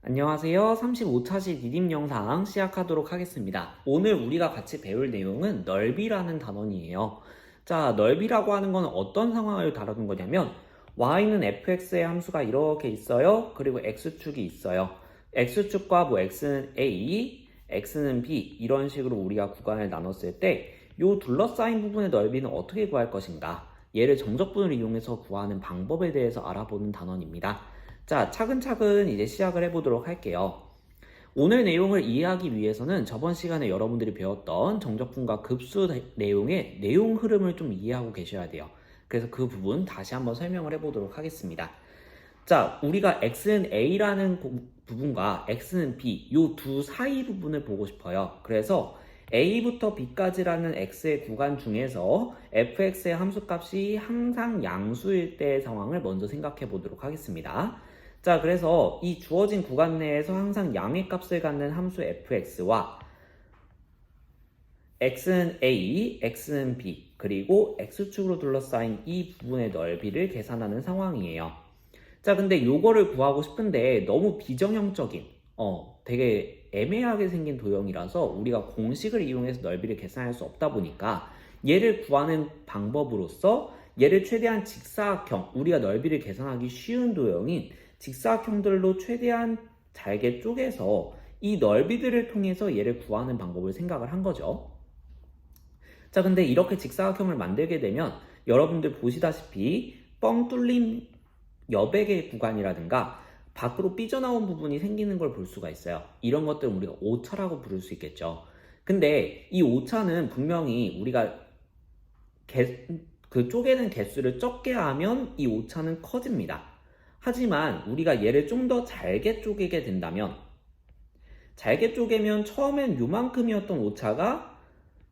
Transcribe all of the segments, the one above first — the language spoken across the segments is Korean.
안녕하세요. 35차시 디딤 영상 시작하도록 하겠습니다. 오늘 우리가 같이 배울 내용은 넓이라는 단원이에요. 자, 넓이라고 하는 건 어떤 상황을 다루는 거냐면 y는 fx의 함수가 이렇게 있어요. 그리고 x축이 있어요. x축과 x는 a, x는 b 이런 식으로 우리가 구간을 나눴을 때 이 둘러싸인 부분의 넓이는 어떻게 구할 것인가? 얘를 정적분을 이용해서 구하는 방법에 대해서 알아보는 단원입니다. 자, 차근차근 이제 시작을 해보도록 할게요. 오늘 내용을 이해하기 위해서는 저번 시간에 여러분들이 배웠던 정적분과 급수 내용의 내용 흐름을 좀 이해하고 계셔야 돼요. 그래서 그 부분 다시 한번 설명을 해보도록 하겠습니다. 자, 우리가 x는 a라는 부분과 x는 b 이 두 사이 부분을 보고 싶어요. 그래서 a부터 b까지라는 x의 구간 중에서 fx의 함수값이 항상 양수일 때의 상황을 먼저 생각해 보도록 하겠습니다. 자, 그래서 이 주어진 구간 내에서 항상 양의 값을 갖는 함수 fx와 x는 a, x는 b, 그리고 x축으로 둘러싸인 이 부분의 넓이를 계산하는 상황이에요. 자, 근데 요거를 구하고 싶은데 너무 비정형적인, 되게 애매하게 생긴 도형이라서 우리가 공식을 이용해서 넓이를 계산할 수 없다 보니까 얘를 구하는 방법으로서 얘를 최대한 직사각형, 우리가 넓이를 계산하기 쉬운 도형인 직사각형들로 최대한 잘게 쪼개서 이 넓이들을 통해서 얘를 구하는 방법을 생각을 한 거죠. 자, 근데 이렇게 직사각형을 만들게 되면 여러분들 보시다시피 뻥 뚫린 여백의 구간이라든가 밖으로 삐져나온 부분이 생기는 걸 볼 수가 있어요. 이런 것들은 우리가 오차라고 부를 수 있겠죠. 근데 이 오차는 분명히 우리가 그 쪼개는 개수를 적게 하면 이 오차는 커집니다. 하지만 우리가 얘를 좀 더 잘게 쪼개게 된다면, 잘게 쪼개면 처음엔 요만큼이었던 오차가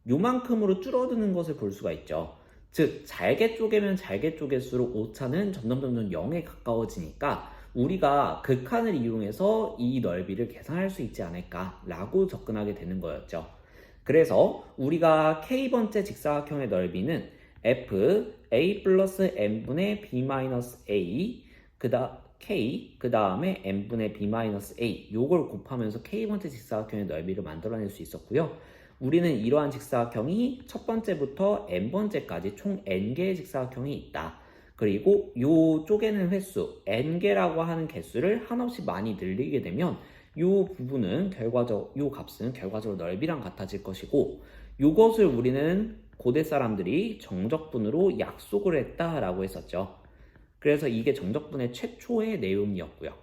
요만큼으로 줄어드는 것을 볼 수가 있죠. 즉, 잘게 쪼개면 잘게 쪼갤수록 오차는 점점 0에 가까워지니까 우리가 극한을 이용해서 이 넓이를 계산할 수 있지 않을까라고 접근하게 되는 거였죠. 그래서 우리가 k번째 직사각형의 넓이는 f a 플러스 n분의 b 마이너스 a k 그 다음에 n분의 b 마이너스 a 요걸 곱하면서 k번째 직사각형의 넓이를 만들어낼 수 있었고요. 우리는 이러한 직사각형이 첫 번째부터 n번째까지 총 n개의 직사각형이 있다. 그리고 요 쪼개는 횟수, n개라고 하는 개수를 한없이 많이 늘리게 되면 요 부분은 요 값은 결과적으로 넓이랑 같아질 것이고, 요것을 우리는 고대 사람들이 정적분으로 약속을 했다라고 했었죠. 그래서 이게 정적분의 최초의 내용이었고요.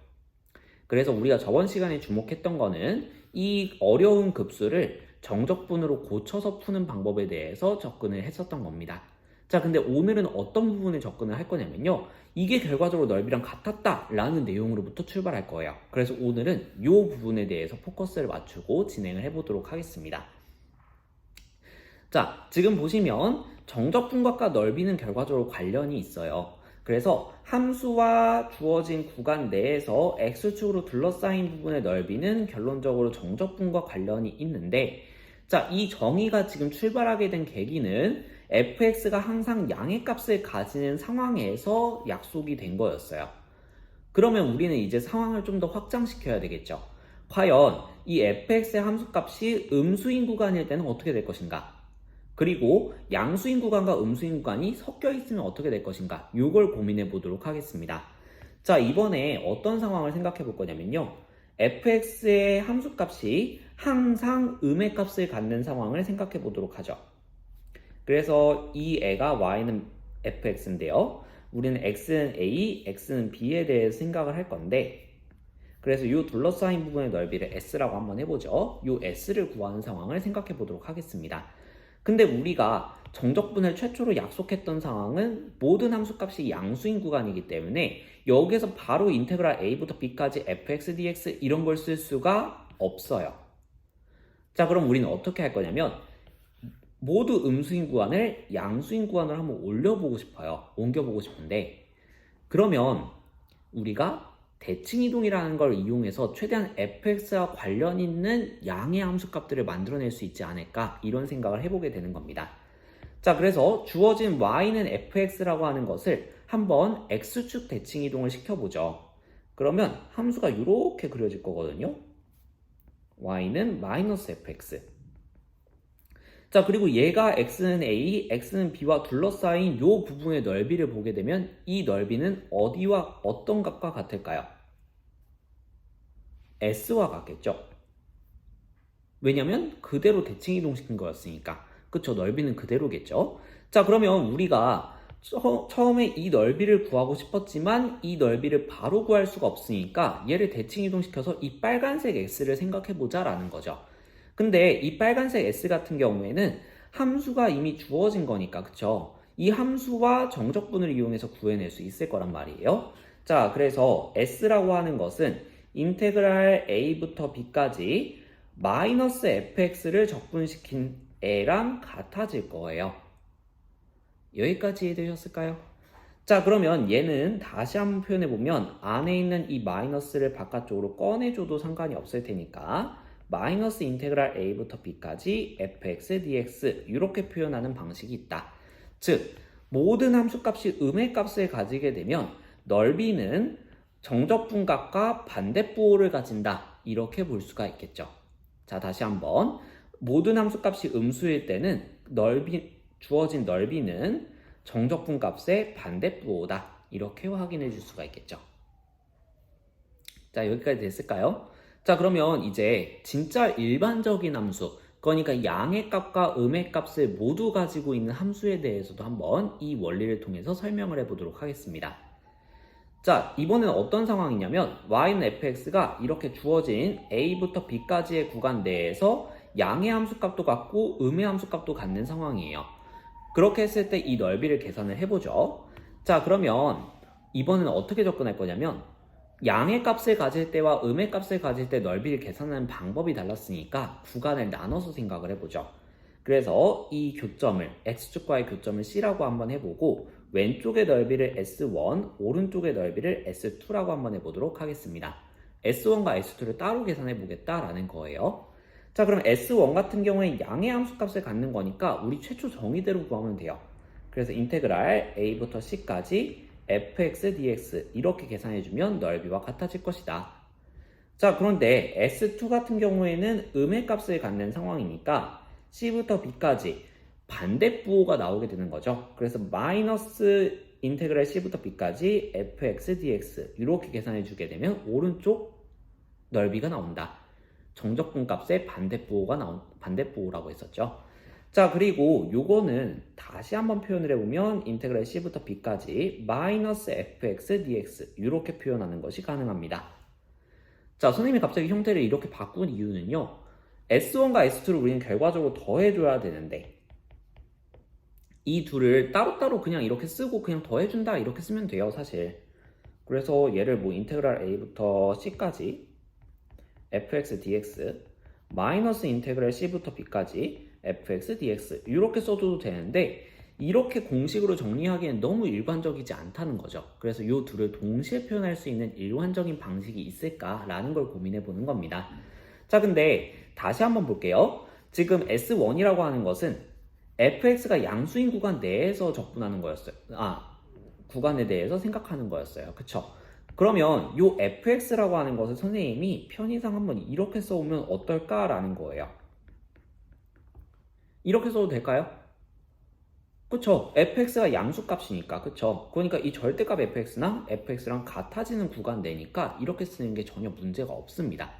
그래서 우리가 저번 시간에 주목했던 거는 이 어려운 급수를 정적분으로 고쳐서 푸는 방법에 대해서 접근을 했었던 겁니다. 자, 근데 오늘은 어떤 부분에 접근을 할 거냐면요. 이게 결과적으로 넓이랑 같았다라는 내용으로부터 출발할 거예요. 그래서 오늘은 이 부분에 대해서 포커스를 맞추고 진행을 해보도록 하겠습니다. 자, 지금 보시면 정적분각과 넓이는 결과적으로 관련이 있어요. 그래서 함수와 주어진 구간 내에서 x축으로 둘러싸인 부분의 넓이는 결론적으로 정적분과 관련이 있는데, 자, 이 정의가 지금 출발하게 된 계기는 fx가 항상 양의 값을 가지는 상황에서 약속이 된 거였어요. 그러면 우리는 이제 상황을 좀 더 확장시켜야 되겠죠. 과연 이 fx의 함수값이 음수인 구간일 때는 어떻게 될 것인가? 그리고 양수인 구간과 음수인 구간이 섞여 있으면 어떻게 될 것인가? 이걸 고민해 보도록 하겠습니다. 자, 이번에 어떤 상황을 생각해 볼 거냐면요. fx의 함수값이 항상 음의 값을 갖는 상황을 생각해 보도록 하죠. 그래서 이 애가 y는 fx인데요. 우리는 x는 a, x는 b에 대해서 생각을 할 건데, 그래서 이 둘러싸인 부분의 넓이를 s라고 한번 해보죠. 이 s를 구하는 상황을 생각해 보도록 하겠습니다. 근데 우리가 정적분을 최초로 약속했던 상황은 모든 함수값이 양수인 구간이기 때문에 여기에서 바로 인테그랄 a부터 b까지 fx dx 이런 걸 쓸 수가 없어요. 자, 그럼 우리는 어떻게 할 거냐면 모두 음수인 구간을 양수인 구간으로 한번 올려보고 싶어요. 옮겨보고 싶은데, 그러면 우리가 대칭이동이라는 걸 이용해서 최대한 fx와 관련 있는 양의 함수값들을 만들어낼 수 있지 않을까, 이런 생각을 해보게 되는 겁니다. 자, 그래서 주어진 y는 fx라고 하는 것을 한번 x축 대칭이동을 시켜보죠. 그러면 함수가 이렇게 그려질 거거든요. y는 마이너스 fx. 자, 그리고 얘가 x는 a, x는 b와 둘러싸인 이 부분의 넓이를 보게 되면 이 넓이는 어디와 어떤 값과 같을까요? s와 같겠죠. 왜냐면 그대로 대칭 이동시킨 거였으니까. 그쵸? 넓이는 그대로겠죠. 자, 그러면 우리가 처음에 이 넓이를 구하고 싶었지만 이 넓이를 바로 구할 수가 없으니까 얘를 대칭 이동시켜서 이 빨간색 x를 생각해보자 라는 거죠. 근데 이 빨간색 s 같은 경우에는 함수가 이미 주어진 거니까, 그쵸? 이 함수와 정적분을 이용해서 구해낼 수 있을 거란 말이에요. 자, 그래서 s라고 하는 것은 인테그랄 a부터 b까지 마이너스 fx를 적분시킨 애랑 같아질 거예요. 여기까지 이해되셨을까요? 자, 그러면 얘는 다시 한번 표현해보면 안에 있는 이 마이너스를 바깥쪽으로 꺼내줘도 상관이 없을 테니까 마이너스 인테그랄 a부터 b까지 fx dx 이렇게 표현하는 방식이 있다. 즉, 모든 함수값이 음의 값을 가지게 되면 넓이는 정적분각과 반대부호를 가진다. 이렇게 볼 수가 있겠죠. 자, 다시 한번 모든 함수값이 음수일 때는 주어진 넓이는 정적분값의 반대부호다. 이렇게 확인해 줄 수가 있겠죠. 자, 여기까지 됐을까요? 자, 그러면 이제 진짜 일반적인 함수, 그러니까 양의 값과 음의 값을 모두 가지고 있는 함수에 대해서도 한번 이 원리를 통해서 설명을 해보도록 하겠습니다. 자, 이번에는 어떤 상황이냐면 y는 fx가 이렇게 주어진 a부터 b까지의 구간 내에서 양의 함수값도 같고 음의 함수값도 같는 상황이에요. 그렇게 했을 때 이 넓이를 계산을 해보죠. 자, 그러면 이번에는 어떻게 접근할 거냐면 양의 값을 가질 때와 음의 값을 가질 때 넓이를 계산하는 방법이 달랐으니까 구간을 나눠서 생각을 해보죠. 그래서 이 교점을 x축과의 교점을 c라고 한번 해보고 왼쪽의 넓이를 s1, 오른쪽의 넓이를 s2라고 한번 해보도록 하겠습니다. s1과 s2를 따로 계산해 보겠다라는 거예요. 자, 그럼 s1 같은 경우에 양의 함수값을 갖는 거니까 우리 최초 정의대로 구하면 돼요. 그래서 인테그랄 a부터 c까지 fx dx 이렇게 계산해주면 넓이와 같아질 것이다. 자, 그런데 s2 같은 경우에는 음의 값을 갖는 상황이니까 c부터 b까지 반대부호가 나오게 되는 거죠. 그래서 마이너스 인테그랄 c부터 b까지 fx dx 이렇게 계산해 주게 되면 오른쪽 넓이가 나온다. 정적분 값의 반대부호라고 했었죠. 자, 그리고 요거는 다시 한번 표현을 해보면 인테그랄 c부터 b까지 마이너스 fx dx 이렇게 표현하는 것이 가능합니다. 자, 선생님이 갑자기 형태를 이렇게 바꾼 이유는요. s1과 s2를 우리는 결과적으로 더해줘야 되는데 이 둘을 따로따로 그냥 이렇게 쓰고 그냥 더해준다 이렇게 쓰면 돼요, 사실. 그래서 얘를 뭐 인테그랄 a부터 c까지 fx dx 마이너스 인테그랄 c부터 b까지 fx dx 이렇게 써줘도 되는데 이렇게 공식으로 정리하기엔 너무 일관적이지 않다는 거죠. 그래서 이 둘을 동시에 표현할 수 있는 일관적인 방식이 있을까라는 걸 고민해 보는 겁니다. 자, 근데 다시 한번 볼게요. 지금 S1이라고 하는 것은 fx가 양수인 구간 내에서 적분하는 거였어요. 구간에 대해서 생각하는 거였어요. 그쵸? 그러면 이 fx라고 하는 것을 선생님이 편의상 한번 이렇게 써오면 어떨까라는 거예요. 이렇게 써도 될까요? 그쵸? fx가 양수값이니까, 그쵸? 그러니까 이 절대값 fx나 fx랑 같아지는 구간 내니까 이렇게 쓰는 게 전혀 문제가 없습니다.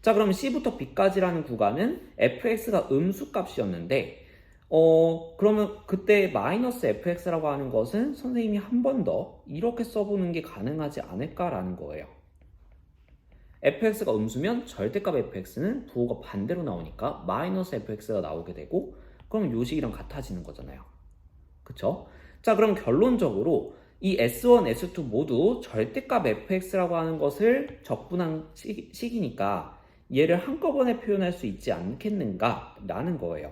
자, 그럼 c부터 b까지라는 구간은 fx가 음수값이었는데 그러면 그때 마이너스 fx라고 하는 것은 선생님이 한 번 더 이렇게 써보는 게 가능하지 않을까라는 거예요. fx가 음수면 절대값 fx는 부호가 반대로 나오니까 마이너스 fx가 나오게 되고 그럼 요 식이랑 같아지는 거잖아요. 그쵸? 자, 그럼 결론적으로 이 S1, S2 모두 절대값 fx라고 하는 것을 적분한 식이니까 얘를 한꺼번에 표현할 수 있지 않겠는가 라는 거예요.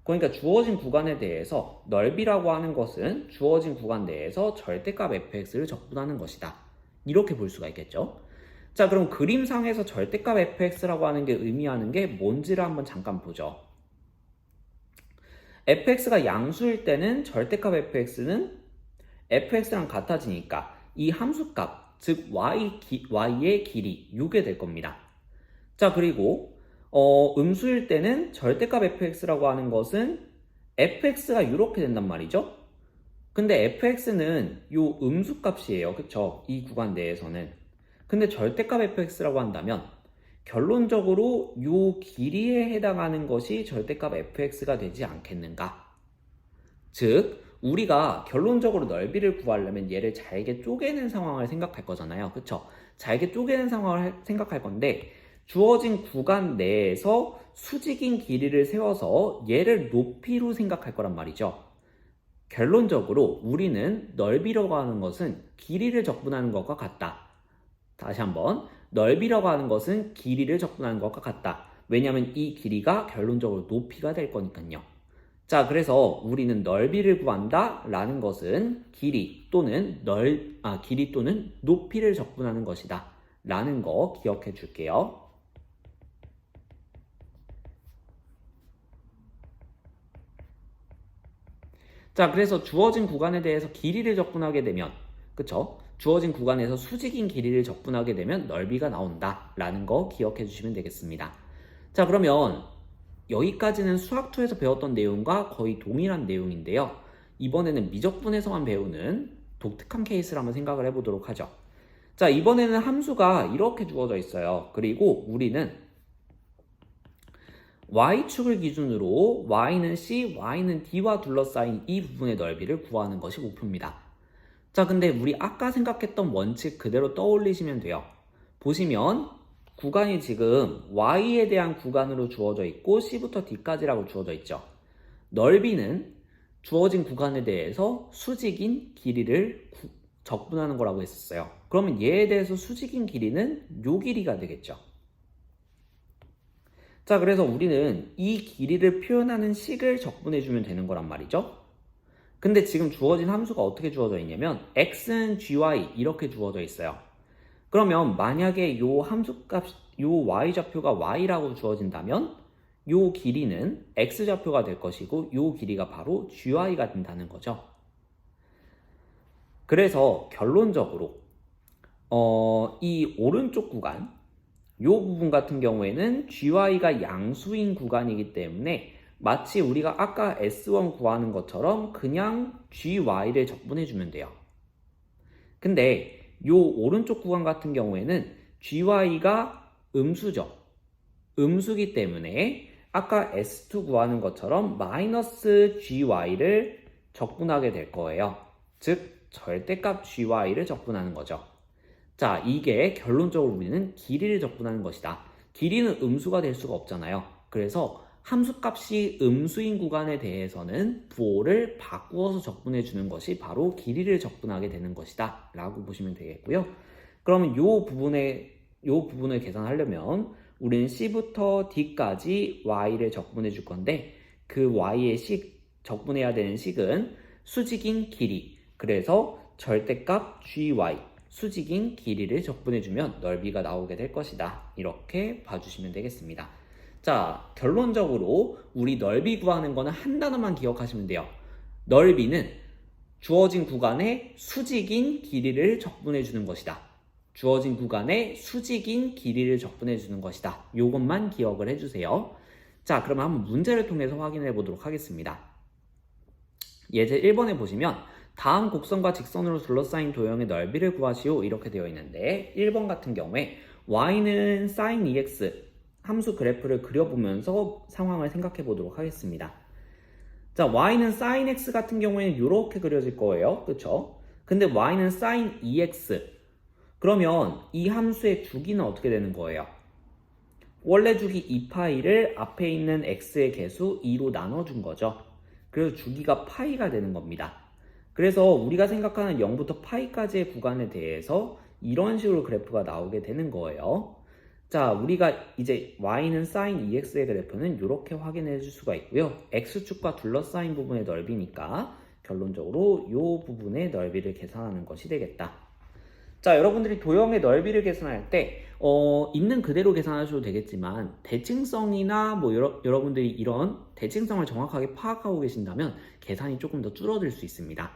그러니까 주어진 구간에 대해서 넓이라고 하는 것은 주어진 구간 내에서 절대값 fx를 적분하는 것이다. 이렇게 볼 수가 있겠죠. 자, 그럼 그림상에서 절대값 fx라고 하는 게 의미하는 게 뭔지를 한번 잠깐 보죠. fx가 양수일 때는 절대값 fx는 fx랑 같아지니까 이 함수값 즉 y의 길이 요게 될 겁니다. 자, 그리고 음수일 때는 절대값 fx라고 하는 것은 fx가 이렇게 된단 말이죠. 근데 fx는 요 음수값이에요. 그쵸? 이 구간 내에서는. 근데 절대값 fx라고 한다면 결론적으로 요 길이에 해당하는 것이 절대값 fx가 되지 않겠는가? 즉, 우리가 결론적으로 넓이를 구하려면 얘를 잘게 쪼개는 상황을 생각할 거잖아요. 그쵸? 잘게 쪼개는 상황을 생각할 건데 주어진 구간 내에서 수직인 길이를 세워서 얘를 높이로 생각할 거란 말이죠. 결론적으로 우리는 넓이라고 하는 것은 길이를 적분하는 것과 같다. 다시 한번, 넓이라고 하는 것은 길이를 적분하는 것과 같다. 왜냐하면 이 길이가 결론적으로 높이가 될 거니까요. 자, 그래서 우리는 넓이를 구한다 라는 것은 길이 또는 높이를 적분하는 것이다 라는 거 기억해 줄게요. 자, 그래서 주어진 구간에 대해서 길이를 적분하게 되면, 그쵸? 주어진 구간에서 수직인 길이를 적분하게 되면 넓이가 나온다 라는 거 기억해 주시면 되겠습니다. 자, 그러면 여기까지는 수학2에서 배웠던 내용과 거의 동일한 내용인데요. 이번에는 미적분에서만 배우는 독특한 케이스를 한번 생각을 해보도록 하죠. 자, 이번에는 함수가 이렇게 주어져 있어요. 그리고 우리는 y축을 기준으로 y는 c, y는 d와 둘러싸인 이 부분의 넓이를 구하는 것이 목표입니다. 자, 근데 우리 아까 생각했던 원칙 그대로 떠올리시면 돼요. 보시면 구간이 지금 y에 대한 구간으로 주어져 있고 c부터 d까지라고 주어져 있죠. 넓이는 주어진 구간에 대해서 수직인 길이를 적분하는 거라고 했었어요. 그러면 얘에 대해서 수직인 길이는 요 길이가 되겠죠. 자, 그래서 우리는 이 길이를 표현하는 식을 적분해주면 되는 거란 말이죠. 근데 지금 주어진 함수가 어떻게 주어져 있냐면 x는 gy 이렇게 주어져 있어요. 그러면 만약에 요 함수값, 요 y좌표가 y라고 주어진다면 요 길이는 x좌표가 될 것이고 요 길이가 바로 gy가 된다는 거죠. 그래서 결론적으로 이 오른쪽 구간, 요 부분 같은 경우에는 gy가 양수인 구간이기 때문에 마치 우리가 아까 S1 구하는 것처럼 그냥 gy를 적분해주면 돼요. 근데 요 오른쪽 구간 같은 경우에는 gy가 음수죠. 음수기 때문에 아까 S2 구하는 것처럼 마이너스 gy를 적분하게 될 거예요. 즉 절대값 gy를 적분하는 거죠. 자, 이게 결론적으로 우리는 길이를 적분하는 것이다. 길이는 음수가 될 수가 없잖아요. 그래서 함수값이 음수인 구간에 대해서는 부호를 바꾸어서 적분해 주는 것이 바로 길이를 적분하게 되는 것이다 라고 보시면 되겠고요. 그러면 요 부분을 계산하려면 우리는 c부터 d까지 y를 적분해 줄 건데 그 y의 적분해야 되는 식은 수직인 길이, 그래서 절대값 gy, 수직인 길이를 적분해주면 넓이가 나오게 될 것이다. 이렇게 봐주시면 되겠습니다. 자, 결론적으로 우리 넓이 구하는 거는 한 단어만 기억하시면 돼요. 넓이는 주어진 구간에 수직인 길이를 적분해주는 것이다. 주어진 구간에 수직인 길이를 적분해주는 것이다. 이것만 기억을 해주세요. 자, 그러면 한번 문제를 통해서 확인해 보도록 하겠습니다. 예제 1번에 보시면 다음 곡선과 직선으로 둘러싸인 도형의 넓이를 구하시오 이렇게 되어 있는데 1번 같은 경우에 y는 sin EX 함수 그래프를 그려보면서 상황을 생각해 보도록 하겠습니다. 자, y는 sin X 같은 경우에는 이렇게 그려질 거예요. 그쵸? 근데 y는 sin EX 그러면 이 함수의 주기는 어떻게 되는 거예요? 원래 주기 2파이를 앞에 있는 x의 개수 2로 나눠준 거죠. 그래서 주기가 파이가 되는 겁니다. 그래서 우리가 생각하는 0부터 파이까지의 구간에 대해서 이런 식으로 그래프가 나오게 되는 거예요. 자, 우리가 이제 y는 sin EX의 그래프는 이렇게 확인해 줄 수가 있고요. x축과 둘러싸인 부분의 넓이니까 결론적으로 이 부분의 넓이를 계산하는 것이 되겠다. 자, 여러분들이 도형의 넓이를 계산할 때 있는 그대로 계산하셔도 되겠지만 대칭성이나 뭐 여러분들이 이런 대칭성을 정확하게 파악하고 계신다면 계산이 조금 더 줄어들 수 있습니다.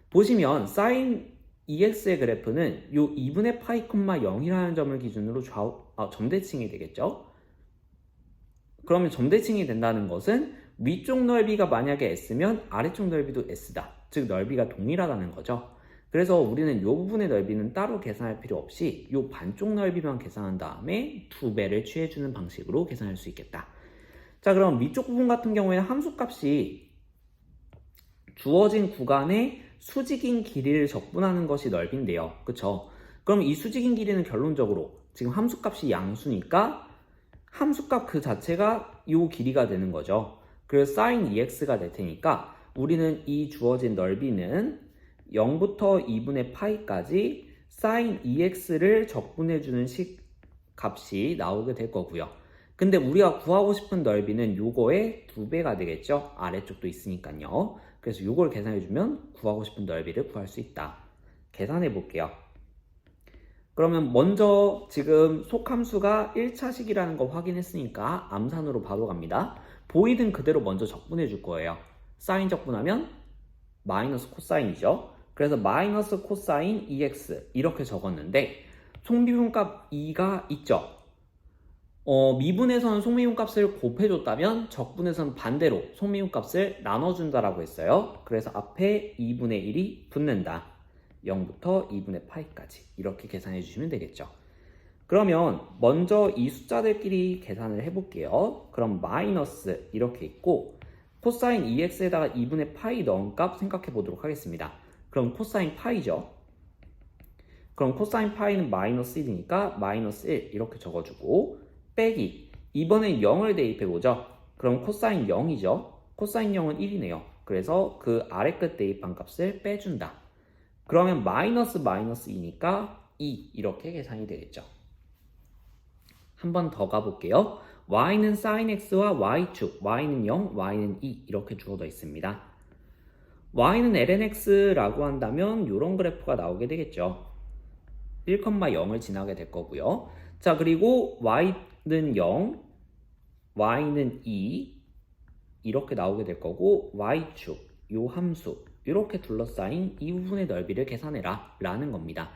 보시면 sin EX의 그래프는 요 2분의 파이, 0이라는 점을 기준으로 점대칭이 되겠죠. 그러면 점대칭이 된다는 것은 위쪽 넓이가 만약에 S면 아래쪽 넓이도 S다. 즉 넓이가 동일하다는 거죠. 그래서 우리는 이 부분의 넓이는 따로 계산할 필요 없이 이 반쪽 넓이만 계산한 다음에 2배를 취해주는 방식으로 계산할 수 있겠다. 자, 그럼 위쪽 부분 같은 경우에는 함수값이 주어진 구간의 수직인 길이를 적분하는 것이 넓이인데요. 그쵸? 그럼 이 수직인 길이는 결론적으로 지금 함수값이 양수니까 함수값 그 자체가 이 길이가 되는 거죠. 그래서 sin EX가 될 테니까 우리는 이 주어진 넓이는 0부터 2분의 파이까지 sin EX를 적분해주는 값이 나오게 될 거고요. 근데 우리가 구하고 싶은 넓이는 요거의 2배가 되겠죠. 아래쪽도 있으니까요. 그래서 요걸 계산해주면 구하고 싶은 넓이를 구할 수 있다. 계산해 볼게요. 그러면 먼저 지금 속함수가 1차식이라는 거 확인했으니까 암산으로 바로 갑니다. 보이든 그대로 먼저 적분해 줄 거예요. 사인 적분하면 마이너스 코사인이죠. 그래서 마이너스 코사인 EX 이렇게 적었는데 속미분값 2가 있죠. 미분에서는 속미분값을 곱해줬다면 적분에서는 반대로 속미분값을 나눠준다라고 했어요. 그래서 앞에 2분의 1이 붙는다. 0부터 2분의 파이까지 이렇게 계산해 주시면 되겠죠. 그러면 먼저 이 숫자들끼리 계산을 해볼게요. 그럼 마이너스 이렇게 있고 코사인 EX에다가 2분의 파이 넣은 값 생각해 보도록 하겠습니다. 그럼 코사인 파이죠. 그럼 코사인 파이는 마이너스 1이니까 마이너스 1 이렇게 적어주고 빼기 이번엔 0을 대입해보죠. 그럼 코사인 0이죠. 코사인 0은 1이네요. 그래서 그 아래 끝 대입한 값을 빼준다. 그러면 마이너스 2니까 2 이렇게 계산이 되겠죠. 한 번 더 가볼게요. y는 sin x와 y축, y는 0, y는 2 이렇게 주어져 있습니다. y는 ln x라고 한다면 이런 그래프가 나오게 되겠죠. 1,0을 지나게 될 거고요. 자, 그리고 y는 0, y는 2 이렇게 나오게 될 거고 y축, 요 함수 이렇게 둘러싸인 이 부분의 넓이를 계산해라 라는 겁니다.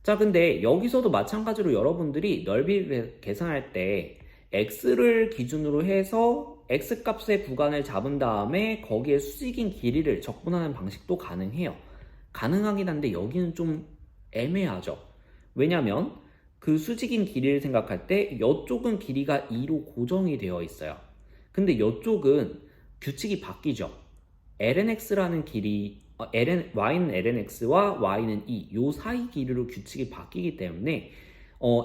자, 근데 여기서도 마찬가지로 여러분들이 넓이를 계산할 때 x를 기준으로 해서 x값의 구간을 잡은 다음에 거기에 수직인 길이를 적분하는 방식도 가능해요. 가능하긴 한데 여기는 좀 애매하죠. 왜냐면 그 수직인 길이를 생각할 때 이쪽은 길이가 2로 고정이 되어 있어요. 근데 이쪽은 규칙이 바뀌죠. lnx라는 길이 y는 lnx와 y는 2, 요 사이 길이로 규칙이 바뀌기 때문에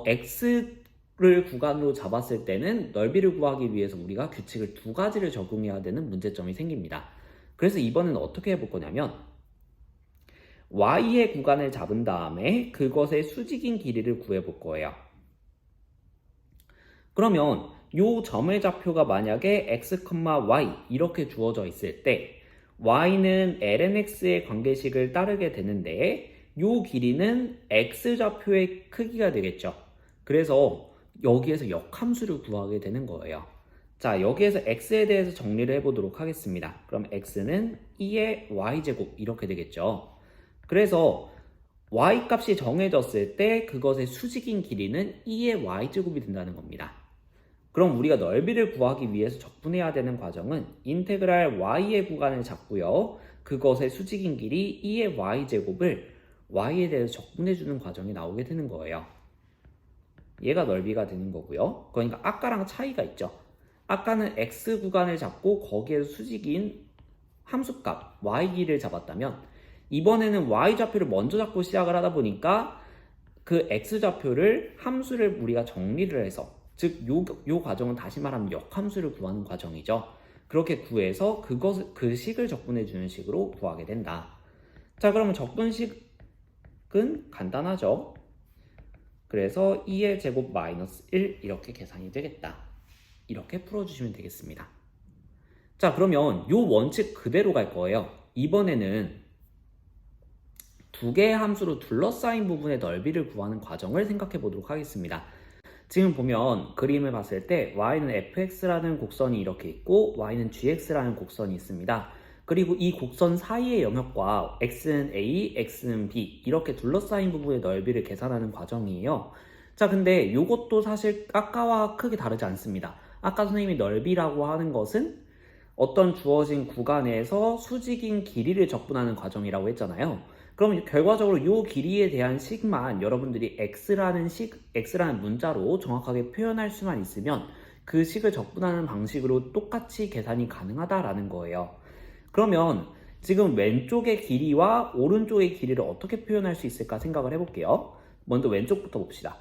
x를 구간으로 잡았을 때는 넓이를 구하기 위해서 우리가 규칙을 두 가지를 적용해야 되는 문제점이 생깁니다. 그래서 이번에는 어떻게 해볼 거냐면 y의 구간을 잡은 다음에 그것의 수직인 길이를 구해볼 거예요. 그러면 요 점의 좌표가 만약에 x, y 이렇게 주어져 있을 때 y는 lnx의 관계식을 따르게 되는데 요 길이는 x좌표의 크기가 되겠죠. 그래서 여기에서 역함수를 구하게 되는 거예요. 자, 여기에서 x에 대해서 정리를 해보도록 하겠습니다. 그럼 x는 2의 y제곱 이렇게 되겠죠. 그래서 y값이 정해졌을 때 그것의 수직인 길이는 2의 y제곱이 된다는 겁니다. 그럼 우리가 넓이를 구하기 위해서 적분해야 되는 과정은 인테그랄 y의 구간을 잡고요. 그것의 수직인 길이 2의 y제곱을 y에 대해서 적분해주는 과정이 나오게 되는 거예요. 얘가 넓이가 되는 거고요. 그러니까 아까랑 차이가 있죠. 아까는 x 구간을 잡고 거기에서 수직인 함수값 y 길이를 잡았다면 이번에는 y좌표를 먼저 잡고 시작을 하다 보니까 그 x좌표를 함수를 우리가 정리를 해서 즉 요 과정은 다시 말하면 역함수를 구하는 과정이죠. 그렇게 구해서 그 식을 적분해주는 식으로 구하게 된다. 자, 그러면 적분식은 간단하죠. 그래서 2의 제곱 마이너스 1 이렇게 계산이 되겠다. 이렇게 풀어주시면 되겠습니다. 자, 그러면 요 원칙 그대로 갈 거예요. 이번에는 두 개의 함수로 둘러싸인 부분의 넓이를 구하는 과정을 생각해 보도록 하겠습니다. 지금 보면 그림을 봤을 때 y는 fx라는 곡선이 이렇게 있고 y는 gx라는 곡선이 있습니다. 그리고 이 곡선 사이의 영역과 x는 a, x는 b 이렇게 둘러싸인 부분의 넓이를 계산하는 과정이에요. 자, 근데 이것도 사실 아까와 크게 다르지 않습니다. 아까 선생님이 넓이라고 하는 것은 어떤 주어진 구간에서 수직인 길이를 적분하는 과정이라고 했잖아요. 그럼 결과적으로 이 길이에 대한 식만 여러분들이 x라는 문자로 정확하게 표현할 수만 있으면 그 식을 적분하는 방식으로 똑같이 계산이 가능하다라는 거예요. 그러면 지금 왼쪽의 길이와 오른쪽의 길이를 어떻게 표현할 수 있을까 생각을 해볼게요. 먼저 왼쪽부터 봅시다.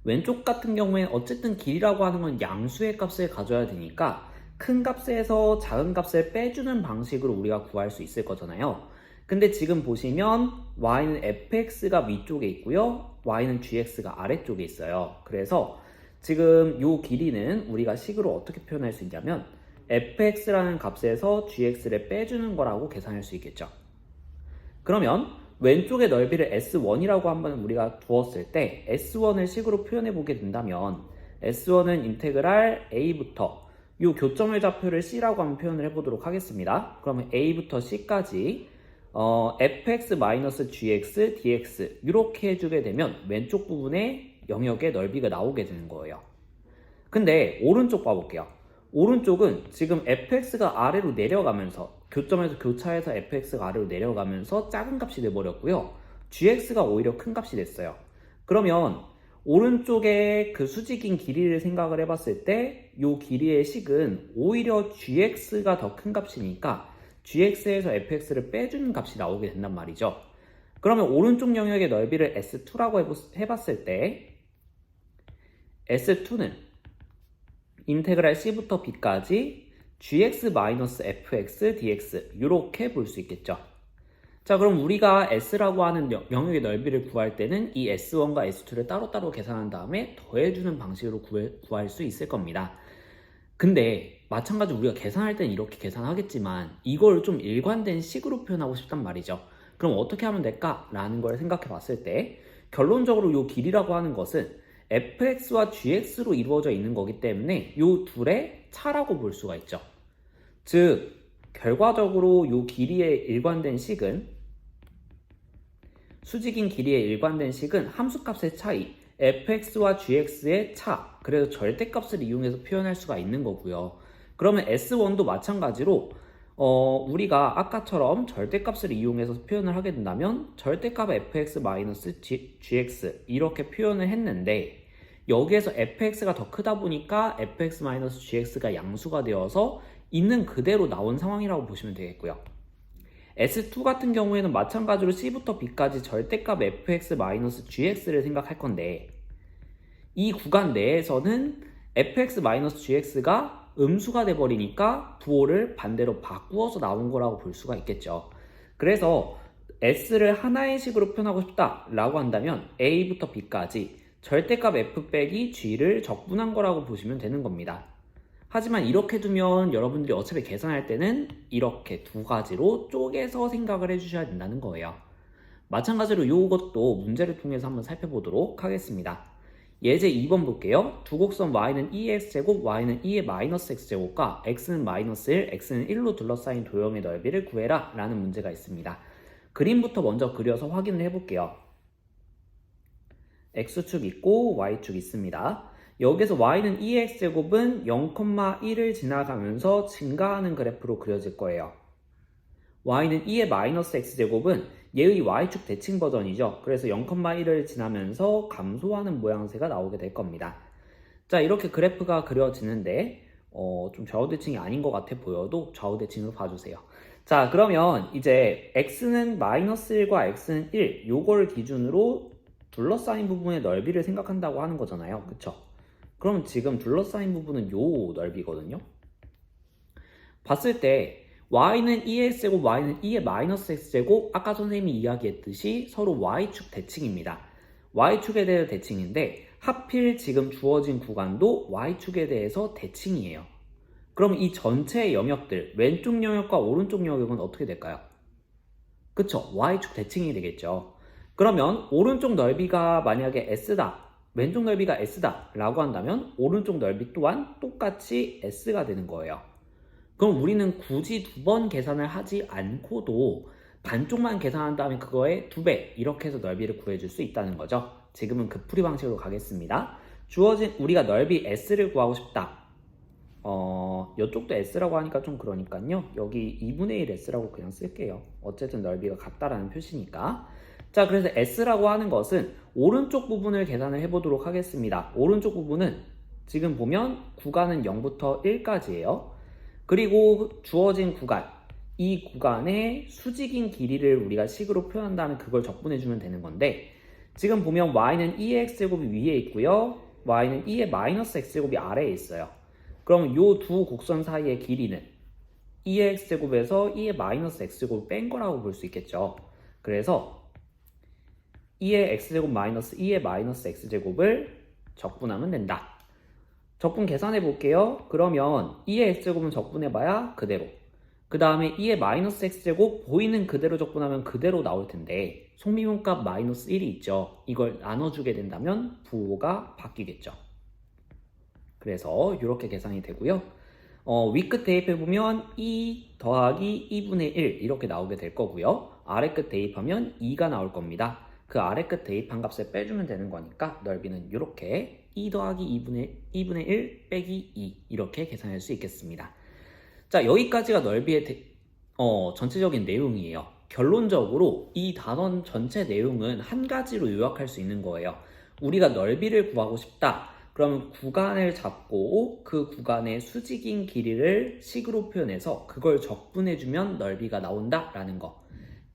왼쪽 같은 경우에 어쨌든 길이라고 하는 건 양수의 값을 가져야 되니까 큰 값에서 작은 값을 빼주는 방식으로 우리가 구할 수 있을 거잖아요. 근데 지금 보시면 y는 fx가 위쪽에 있고요. y는 gx가 아래쪽에 있어요. 그래서 지금 이 길이는 우리가 식으로 어떻게 표현할 수 있냐면 fx라는 값에서 gx를 빼주는 거라고 계산할 수 있겠죠. 그러면 왼쪽의 넓이를 S1이라고 한번 우리가 두었을 때 S1을 식으로 표현해 보게 된다면 S1은 인테그랄 A부터 이 교점의 좌표를 C라고 한번 표현을 해보도록 하겠습니다. 그러면 A부터 C까지 fx-gx dx 이렇게 해주게 되면 왼쪽 부분의 영역의 넓이가 나오게 되는 거예요. 근데 오른쪽 봐볼게요. 오른쪽은 지금 fx가 아래로 내려가면서 교점에서 교차해서 fx가 아래로 내려가면서 작은 값이 돼버렸고요. gx가 오히려 큰 값이 됐어요. 그러면 오른쪽에 그 수직인 길이를 생각을 해봤을 때 이 길이의 식은 오히려 gx가 더 큰 값이니까 gx에서 fx를 빼주는 값이 나오게 된단 말이죠. 그러면 오른쪽 영역의 넓이를 S2라고 해봤을 때 S2는 인테그랄 C부터 B까지 gx-fx dx 이렇게 볼 수 있겠죠. 자, 그럼 우리가 S라고 하는 영역의 넓이를 구할 때는 이 S1과 S2를 따로따로 계산한 다음에 더해주는 방식으로 구할 수 있을 겁니다. 근데 마찬가지로 우리가 계산할 때는 이렇게 계산하겠지만 이걸 좀 일관된 식으로 표현하고 싶단 말이죠. 그럼 어떻게 하면 될까? 라는 걸 생각해 봤을 때 결론적으로 이 길이라고 하는 것은 fx와 gx로 이루어져 있는 거기 때문에 이 둘의 차라고 볼 수가 있죠. 즉 결과적으로 이 길이의 일관된 식은 수직인 길이의 일관된 식은 함수값의 차이 fx와 gx의 차, 그래서 절대값을 이용해서 표현할 수가 있는 거고요. 그러면 S1도 마찬가지로 우리가 아까처럼 절대값을 이용해서 표현을 하게 된다면 절대값 fx-gx 이렇게 표현을 했는데 여기에서 fx가 더 크다 보니까 fx-gx가 양수가 되어서 있는 그대로 나온 상황이라고 보시면 되겠고요. S2 같은 경우에는 마찬가지로 C부터 B까지 절대값 fx-gx를 생각할 건데 이 구간 내에서는 fx-gx가 음수가 돼버리니까 부호를 반대로 바꾸어서 나온 거라고 볼 수가 있겠죠. 그래서 S를 하나의 식으로 표현하고 싶다라고 한다면 A부터 B까지 절대값 f 빼기 g를 적분한 거라고 보시면 되는 겁니다. 하지만 이렇게 두면 여러분들이 어차피 계산할 때는 이렇게 두 가지로 쪼개서 생각을 해주셔야 된다는 거예요. 마찬가지로 이것도 문제를 통해서 한번 살펴보도록 하겠습니다. 예제 2번 볼게요. 두 곡선 y는 2x제곱, y는 2의 마이너스 x제곱과 x는 마이너스 1, x는 1로 둘러싸인 도형의 넓이를 구해라 라는 문제가 있습니다. 그림부터 먼저 그려서 확인을 해볼게요. x축 있고 y축 있습니다. 여기서 y는 2x제곱은 0,1을 지나가면서 증가하는 그래프로 그려질 거예요. y는 2의 마이너스 x제곱은 얘의 y축 대칭 버전이죠. 그래서 0,1을 지나면서 감소하는 모양새가 나오게 될 겁니다. 자, 이렇게 그래프가 그려지는데 좀 좌우 대칭이 아닌 것 같아 보여도 좌우 대칭으로 봐주세요. 자, 그러면 이제 x는 마이너스 1과 x는 1 요거를 기준으로 둘러싸인 부분의 넓이를 생각한다고 하는 거잖아요. 그쵸? 그럼 지금 둘러싸인 부분은 요 넓이거든요. 봤을 때 y는 2x제곱, y는 2의 마이너스 x제곱 아까 선생님이 이야기했듯이 서로 y축 대칭입니다. y축에 대해 대칭인데 하필 지금 주어진 구간도 y축에 대해서 대칭이에요. 그럼 이 전체의 영역들 왼쪽 영역과 오른쪽 영역은 어떻게 될까요? 그쵸? y축 대칭이 되겠죠. 그러면 오른쪽 넓이가 만약에 s다, 왼쪽 넓이가 s다 라고 한다면 오른쪽 넓이 또한 똑같이 s가 되는 거예요. 그럼 우리는 굳이 두 번 계산을 하지 않고도 반쪽만 계산한 다음에 그거의 2배 이렇게 해서 넓이를 구해줄 수 있다는 거죠. 지금은 그 풀이 방식으로 가겠습니다. 주어진 우리가 넓이 S를 구하고 싶다. 이쪽도 S라고 하니까 좀 그러니까요. 여기 2분의 1 S라고 그냥 쓸게요. 어쨌든 넓이가 같다라는 표시니까. 자, 그래서 S라고 하는 것은 오른쪽 부분을 계산을 해보도록 하겠습니다. 오른쪽 부분은 지금 보면 구간은 0부터 1까지예요. 그리고 주어진 구간, 이 구간의 수직인 길이를 우리가 식으로 표현한다면 그걸 적분해주면 되는 건데 지금 보면 y는 2의 x제곱이 위에 있고요. y는 2의 마이너스 x제곱이 아래에 있어요. 그럼 이 두 곡선 사이의 길이는 2의 x제곱에서 2의 마이너스 x제곱을 뺀 거라고 볼 수 있겠죠. 그래서 2의 x제곱 마이너스 2의 마이너스 x제곱을 적분하면 된다. 적분 계산해 볼게요. 그러면 2의 x제곱은 적분해봐야 그대로. 그 다음에 2의 마이너스 x제곱 보이는 그대로 적분하면 그대로 나올 텐데 속미분값 마이너스 1이 있죠. 이걸 나눠주게 된다면 부호가 바뀌겠죠. 그래서 이렇게 계산이 되고요. 위끝 대입해보면 2 더하기 2분의 1 이렇게 나오게 될 거고요. 아래끝 대입하면 2가 나올 겁니다. 그 아래끝 대입한 값을 빼주면 되는 거니까 넓이는 이렇게 2 더하기 2분의 1 빼기 2 이렇게 계산할 수 있겠습니다. 자, 여기까지가 넓이의 전체적인 내용이에요. 결론적으로 이 단원 전체 내용은 한 가지로 요약할 수 있는 거예요. 우리가 넓이를 구하고 싶다. 그러면 구간을 잡고 그 구간의 수직인 길이를 식으로 표현해서 그걸 적분해주면 넓이가 나온다라는 거.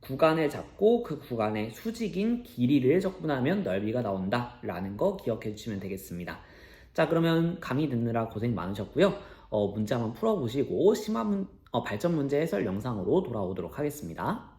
구간을 잡고 그 구간의 수직인 길이를 적분하면 넓이가 나온다라는 거 기억해 주시면 되겠습니다. 자, 그러면 강의 듣느라 고생 많으셨고요. 문제 한번 풀어보시고 발전 문제 해설 영상으로 돌아오도록 하겠습니다.